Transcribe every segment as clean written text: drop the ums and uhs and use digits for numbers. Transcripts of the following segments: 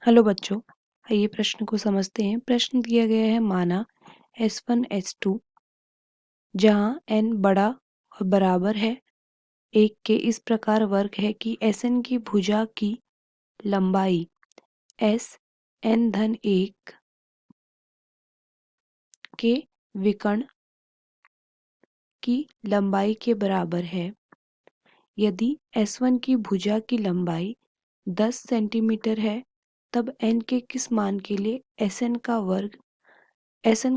Hello बच्चों, आइए प्रश्न को समझते हैं। प्रश्न दिया गया है माना S1 S2 जहाँ n बड़ा और बराबर है 1 के इस प्रकार वर्ग है कि Sn की भुजा की लंबाई S n-1 के विकर्ण की लंबाई के बराबर है। यदि S1 की भुजा की लंबाई 10 सेंटीमीटर है तब n के किस मान के लिए Sn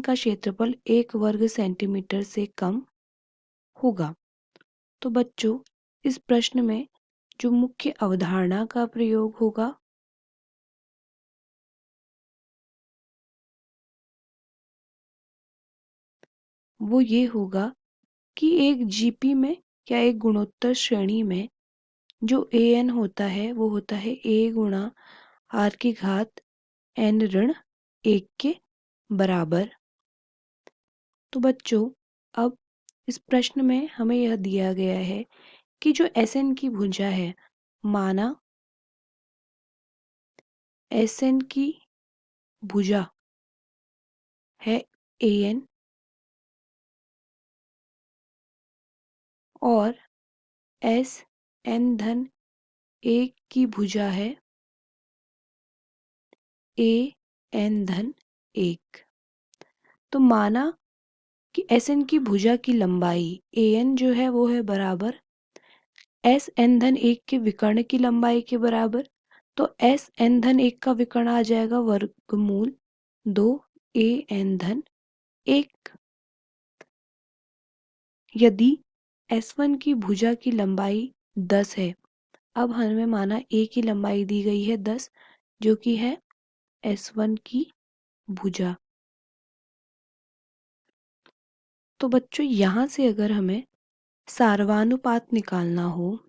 का क्षेत्रफल 1 वर्ग सेंटीमीटर से कम होगा। तो बच्चों, इस प्रश्न में जो मुख्य अवधारणा का प्रयोग होगा वो ये होगा कि एक जीपी में या एक गुणोत्तर श्रेणी में जो an होता है वो होता है a गुणा r की घात n ऋण 1 के बराबर। तो बच्चों, अब इस प्रश्न में हमें यह दिया गया है कि जो Sn की भुजा है, माना Sn की भुजा है an और S n-1 की भुजा है an-1। तो माना कि Sn की भुजा की लंबाई an जो है वो है बराबर S n-1 के विकर्ण की लंबाई के बराबर। तो S n-1 का विकर्ण आ जाएगा वर्गमूल 2 an-1। यदि S1 की भुजा की लंबाई 10 है, अब हमें माना a की लंबाई दी गई है 10 जो कि है S1 की भुजा। तो बच्चों, यहाँ से अगर हमें सार्वनुपात निकालना हो,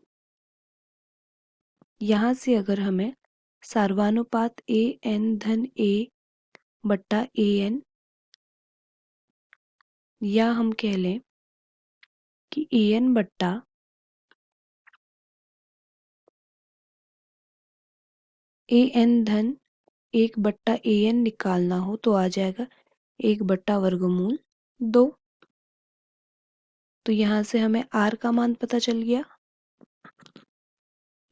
यहाँ से अगर हमें सार्वनुपात an-a बट्टा an या हम कह लें कि an बट्टा an-1 बट्टा an निकालना हो तो आ जाएगा 1 बट्टा वर्गमूल 2। तो यहाँ से हमें r का मान पता चल गया,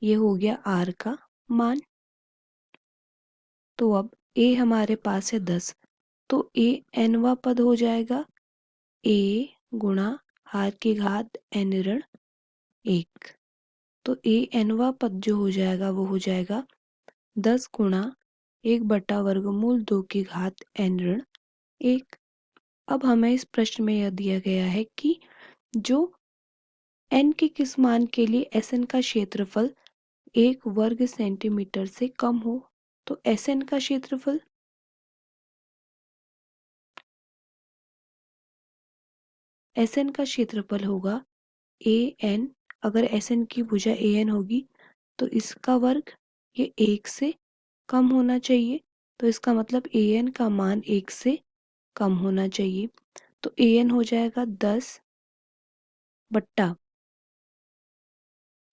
ये हो गया r का मान। तो अब a हमारे पास है 10, तो a nवा पद हो जाएगा a गुणा r की घात n ऋण 1। तो a nवा पद जो हो जाएगा वो हो जाएगा 10 गुणा 1 बट्टा वर्गमूल 2 की घात n ऋण 1। अब हमें इस प्रश्न में यह दिया गया है कि जो n के किस मान के लिए Sn का क्षेत्रफल 1 वर्ग सेंटीमीटर से कम हो। तो Sn का क्षेत्रफल होगा an। अगर Sn की भुजा an होगी तो इसका वर्ग ये 1 से कम होना चाहिए। तो इसका मतलब an का मान 1 से कम होना चाहिए। तो an हो जाएगा 10 बट्टा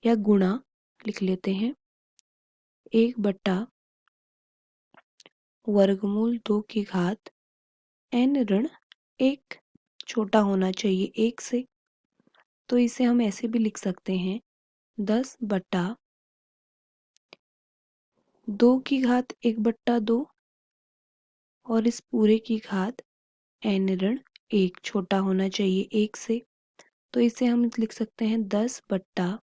या गुणा लिख लेते हैं 1 बट्टा वर्गमूल 2 की घात n ऋण 1, छोटा होना चाहिए 1 से। तो इसे हम ऐसे भी लिख सकते हैं 10 बट्टा 2 की घात 1 बट्टा 2 और इस पूरे की घात n ऋण 1, छोटा होना चाहिए 1 से। तो इसे हम लिख सकते हैं 10 बट्टा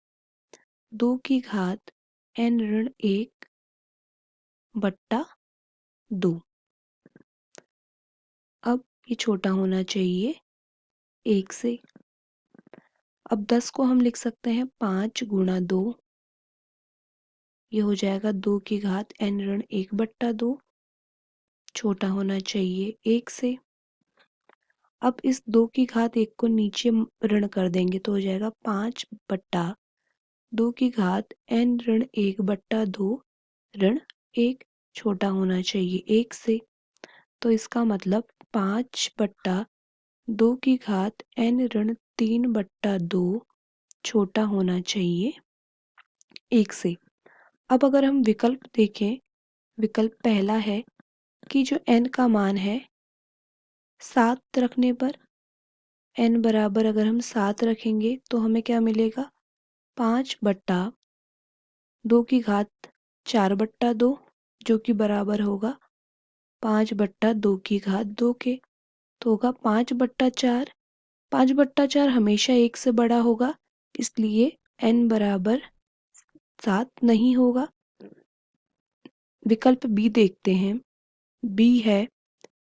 2 की घात n ऋण 1 बट्टा 2। अब ये छोटा होना चाहिए 1 से। अब 10 को हम लिख सकते हैं 5 गुणा 2, ये हो जाएगा 2 की घात n ऋण 1 बट्टा 2, छोटा होना चाहिए 1 से। अब इस 2 की घात 1 को नीचे ऋण कर देंगे तो हो जाएगा 5 बट्टा 2 की घात n ऋण 1 बट्टा 2 ऋण 1, छोटा होना चाहिए 1 से। तो इसका मतलब 5 बट्टा 2 की घात n ऋण 3 बट्टा 2 छोटा होना चाहिए 1 से। अब अगर हम विकल्प देखें विकल्प पहला है कि जो n का मान है 7 रखने पर n बराबर अगर हम 7 रखेंगे तो हमें क्या मिलेगा 5/2 की घात 4/2 जो कि बराबर होगा 5/2 की घात 2 के। तो होगा 5/4। 5/4 हमेशा 1 से बड़ा होगा, इसलिए n बराबर 7 नहीं होगा। विकल्प बी देखते हैं। बी है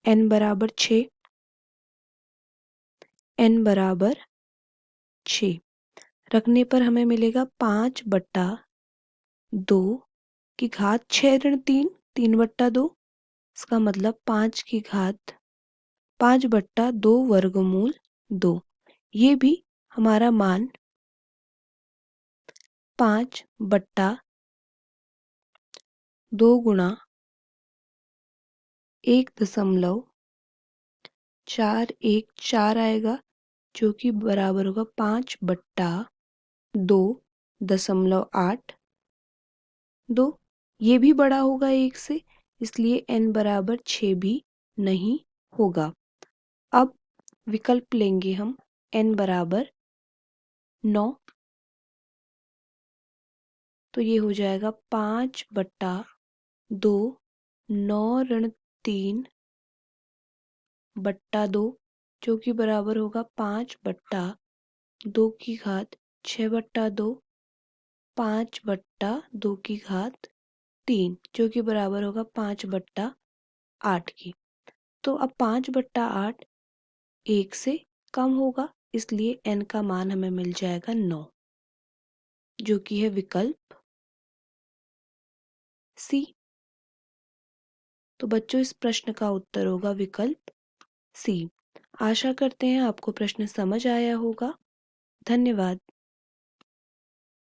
n बराबर 6। n बराबर 6 रखने पर हमें मिलेगा 5/2 की घात 6 ऋण 3, 3/2। इसका मतलब 5 की घात 5/2 वर्गमूल 2। ये भी हमारा मान 5/2 गुणा 1.414 आएगा, जो कि बराबर होगा 5/2.82। ये भी बड़ा होगा 1 से, इसलिए n बराबर 6 भी नहीं होगा। अब विकल्प लेंगे हम n बराबर 9। तो ये हो जाएगा 5/2 9 ऋण 3/2, जो कि बराबर होगा 5/2 की घात 6/2, 5/2 की घात 3, जो कि बराबर होगा 5/8 की। तो अब 5/8 1 से कम होगा, इसलिए n का मान हमें मिल जाएगा 9, जो कि है विकल्प सी। तो बच्चों इस प्रश्न का उत्तर होगा विकल्प सी। आशा करते हैं आपको प्रश्न समझ आया होगा। धन्यवाद।